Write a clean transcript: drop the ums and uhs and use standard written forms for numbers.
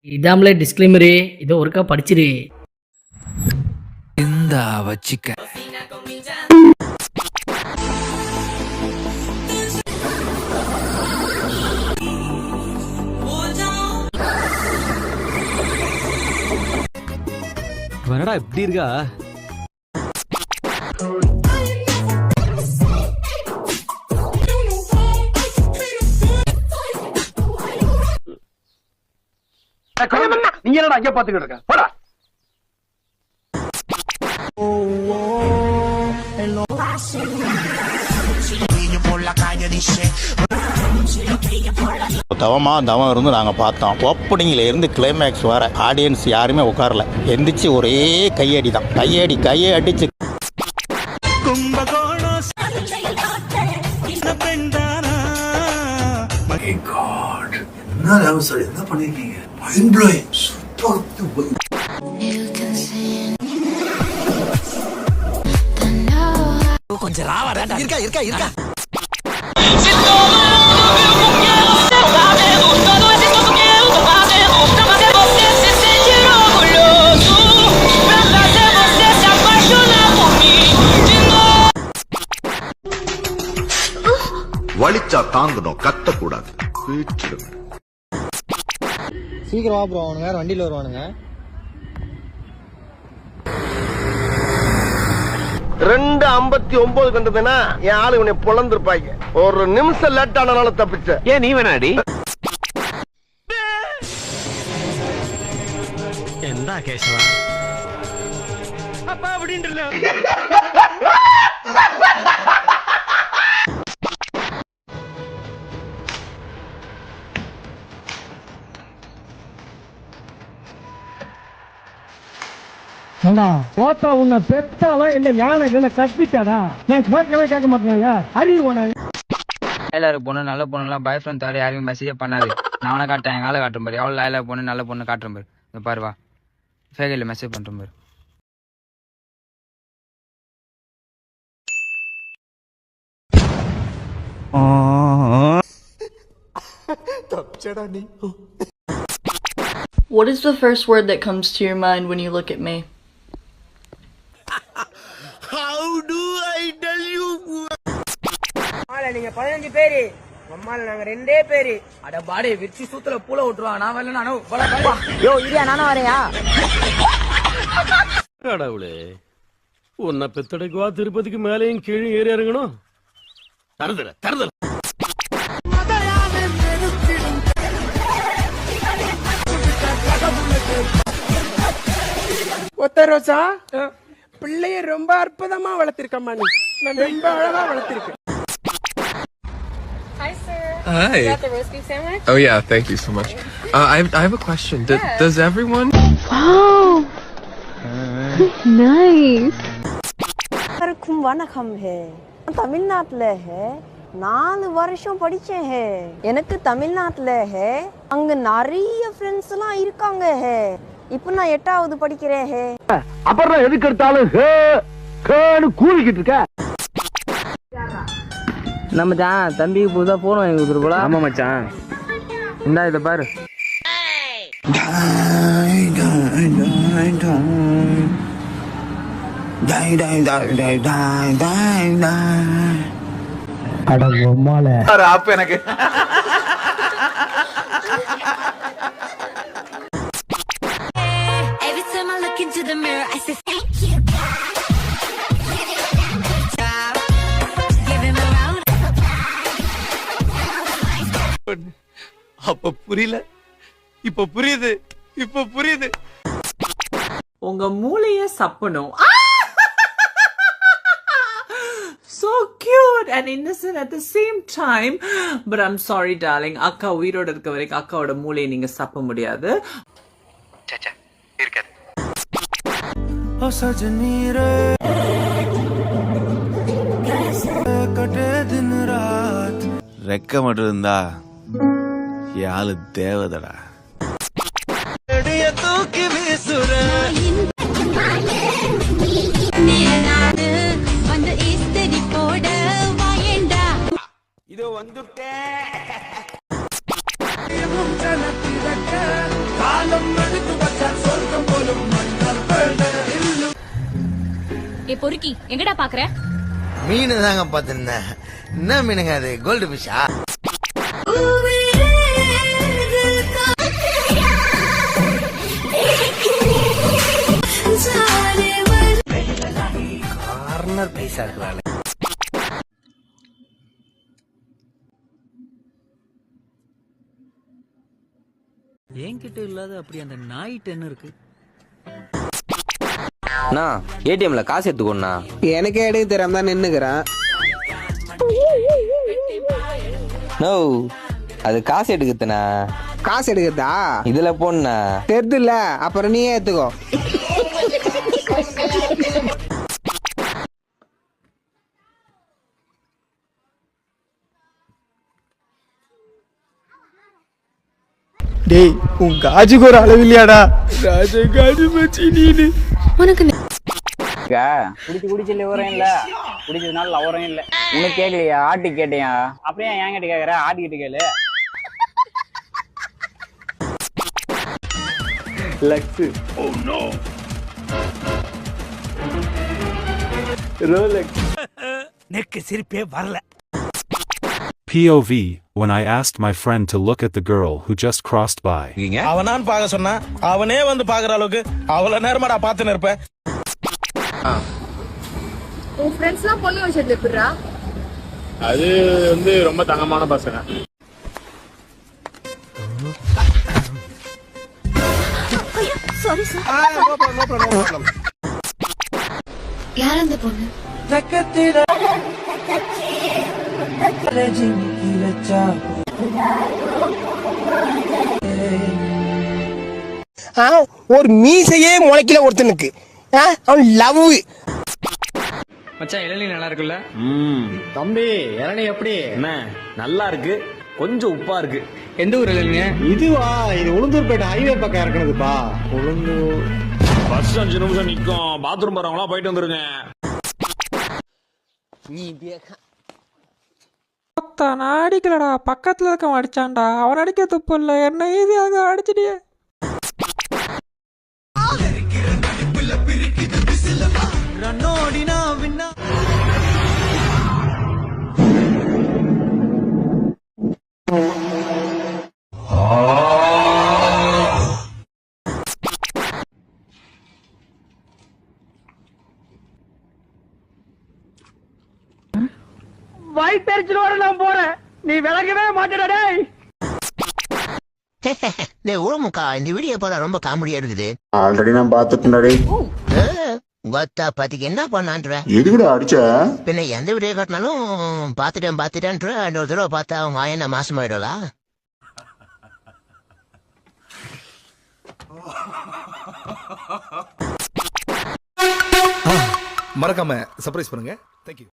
இதாமலே disclaimer. இதோ ஒருக்கா படிச்சிரு. இந்தா வச்சிக்க. என்னடா இப்படி இருக்கா? நீ என்னடா அங்க பாத்துக்கிட்டு இருக்க? போடா. தவம் இருந்து நாங்கள் பார்த்தோம். ஓப்பனிங்ல இருந்து கிளைமேக்ஸ் வர ஆடியன்ஸ் யாருமே உட்காரல. எந்திரிச்சு ஒரே கையடி தான். கையை அடிச்சு என்ன பண்ணிருக்கீங்க? Mind blowing. சூப்பர். கொஞ்சம் ராவா இருக்கா. வலிச்சா தாங்கணும், கத்தக்கூடாது. சீக்கிரம் வா ப்ரோ, அவனுங்க வேற வண்டியில வருவானுங்க. 2:59 கண்டதுன்னா என் ஆளு உன்னை பொழந்திருப்பாங்க. ஒரு நிமிஷம் லேட் ஆனாலும் தப்பிச்ச. ஏன் நீ வேணாடி? എന്താ കേശവ? அப்பா அப்படின்றல. போத்தா உன்னை பெத்தாலோ இல்ல யானை இல்ல கற்பிச்சாடா? நான் கேட்க மாட்டேன். அறிவு லாயலா பொண்ணு நல்ல பொண்ணு எல்லாம் பாய் ஃப்ரெண்ட் தவிர யாரையும் மெசேஜ் பண்ணாது. நான் அவனை காட்டேன், என் ஆளை காட்டுற பாரு. எவ்வளோ லாயலா பொண்ணு நல்ல பொண்ணு காட்டுற பாரு. இந்த பாரு வா, ஃபேகையில் மெசேஜ் பண்ணுற பாரு. What is the first word that comes to your mind when you look at me? How do I tell you? நீங்க 15 பேரு, அம்மால நாங்க 2 பேரு. அட பாடி விரிச்சு சூத்துல பூல விட்டுருவா. நான் வரல. நானும் யோ இரியா, நானும் வரையா? கடவுளே, உன்னை பெத்தடைக்குவா திருப்பதிக்கு மேலேயும் கீழே ஏறி இறங்கணும். தருதல ஒத்த ரோசா, பிள்ளைய ரொம்ப அற்புதமா வளர்த்திருக்கம்மா. நீ ரொம்ப அழகா வளர்த்திருக்க. Hi sir. Hi. You got the roast beef sandwich? Oh yeah, thank you so much. I have a question. Does everyone? Wow. Nice. வணக்கம் ஹே. தமிழ்நாட்டுல ஹே 4 வருஷம் படிச்சேன் ஹே. எனக்கு தமிழ்நாட்டுல ஹே அங்க நிறைய ஃப்ரெண்ட்ஸ் எல்லாம் இருக்காங்க ஹே. இப்போ நான் 8வது படிக்கிறேன் ஹே. அப்புறம் எதுக்கு எடுத்தாலும் ஹே ஹேன்னு கூவிக்கிட்டு இருக்க? நம்ம மச்சான் தம்பிக்கு புதுசா போன் வாங்கி கொடுத்துரு போல. ஆமா மச்சான், இந்தா இதை பாரு. அட பொம்மால அப்ப எனக்கு Every time I look into the mirror, I say thank you. Give him a round. அப்ப புரியல, இப்ப புரியுது. உங்க மூளைய சப்பணும். So cute and innocent at the same time. But I'm sorry darling, அக்கா உயிரோட இருக்க வரைக்கும் அக்காவோட மூளையை நீங்க சப்ப முடியாது. இருக்காது. ரெக்க மட்டும் இருந்தா யாழு தேவதடா. தூக்கி வீசுற இதோ வந்துட்டேன். பொறுக்கி எங்கடா பாக்குற? மீன் தாங்க பாத்துருந்தேன். என்ன மீனுங்க அது? கோல்டு ஃபிஷ்ஷா? கார்னர் பைசா இருக்கிறாள். என்கிட்ட இல்லாத அப்படி அந்த நாய்ட்டு என்ன இருக்கு? ஏடிஎம்ல காசு எடுத்துக்கோண்ணா. எனக்கே எடுக்க தெரியாம தான் நின்னுக்கிறேன். நோ, அது காசு எடுக்குதுண்ணா. காசு எடுக்கிறதா? இதுல போண்ணா. தெரிது இல்ல, அப்புறம் நீயே எடுத்துக்கோ. டேய், உன் காஜுக்கு ஒரு அளவு இல்லையாடா? ராஜா காஜு மச்சி நீனு. உனக்கு குடிச்சு குடிச்சு லவரம் இல்ல, குடிச்சதுனால லவரம் இல்ல. உனக்கு கேட்கலையா? ஆட்டி கேட்டியா? அப்படியே என் கிட்ட கேக்குற? ஆட்டிக்கிட்டு கேளு. லக்ஸ். Oh no. ரோலெக்ஸ். நெக்கு சிரிப்பே வரல. POV, when I asked my friend to look at the girl who just crossed by. அவனான் பார்க்க சொன்னா அவனே வந்து பாக்குற அளவுக்கு அவ்வளவு நேரமாடா பாத்துன்னு இருப்ப. உன் ஃப்ரெண்ட்ஸ்லாம் பொண்ணு விஷயத்துல எப்படிடா? அது வந்து ரொம்ப தங்கமான பசங்க. Sorry sir. யார் அந்த பொண்ணு? ஒரு மீசையே முளைக்கல ஒருத்தனுக்கு. அவன் லவ். மச்சான், இளநீ நல்லா இருக்குல்ல? தம்பி, இளநீ எப்படி? என்ன நல்லா இருக்கு, கொஞ்சம் உப்பா இருக்கு. எந்த ஊர் இளநீ? இதுவா? இது உளுந்தூர்பேட்டை ஹைவே பக்கம் இறக்குனதுப்பா. உளுந்தூர். பஸ் 5 நிமிஷம் நிக்கும். பாத்ரூம் போறவங்களா போயிட்டு வந்துருங்க. நான் அடிக்கலடா, பக்கத்துல இருக்க அடிச்சான்டா. அவன் அடிக்க துப்பு இல்ல, என்ன ஈஸியாக அடிச்சிட்டியே. வயிற்றுச்சலோட நான் போறேன். நீ விளங்கவே மாட்டேடா டேய். ஊழமுக்கா, இந்த வீடியோ பார்த்தா ரொம்ப காமெடியா இருக்குது. ஆல்ரெடி நான் பார்த்துட்டேன். கத்தா பாத்திக்கு என்ன பண்ணான்ற? எதுக்குடா அடிச்ச? பின்ன எந்த வீடியோ காட்டினாலும் பாத்துட்டேன்ற. இன்னொரு தடவை பார்த்தா அவங்க ஆயன மாசமாயிடலா? மறக்காம சர்ப்ரைஸ் பண்ணுங்க. தேங்க்யூ.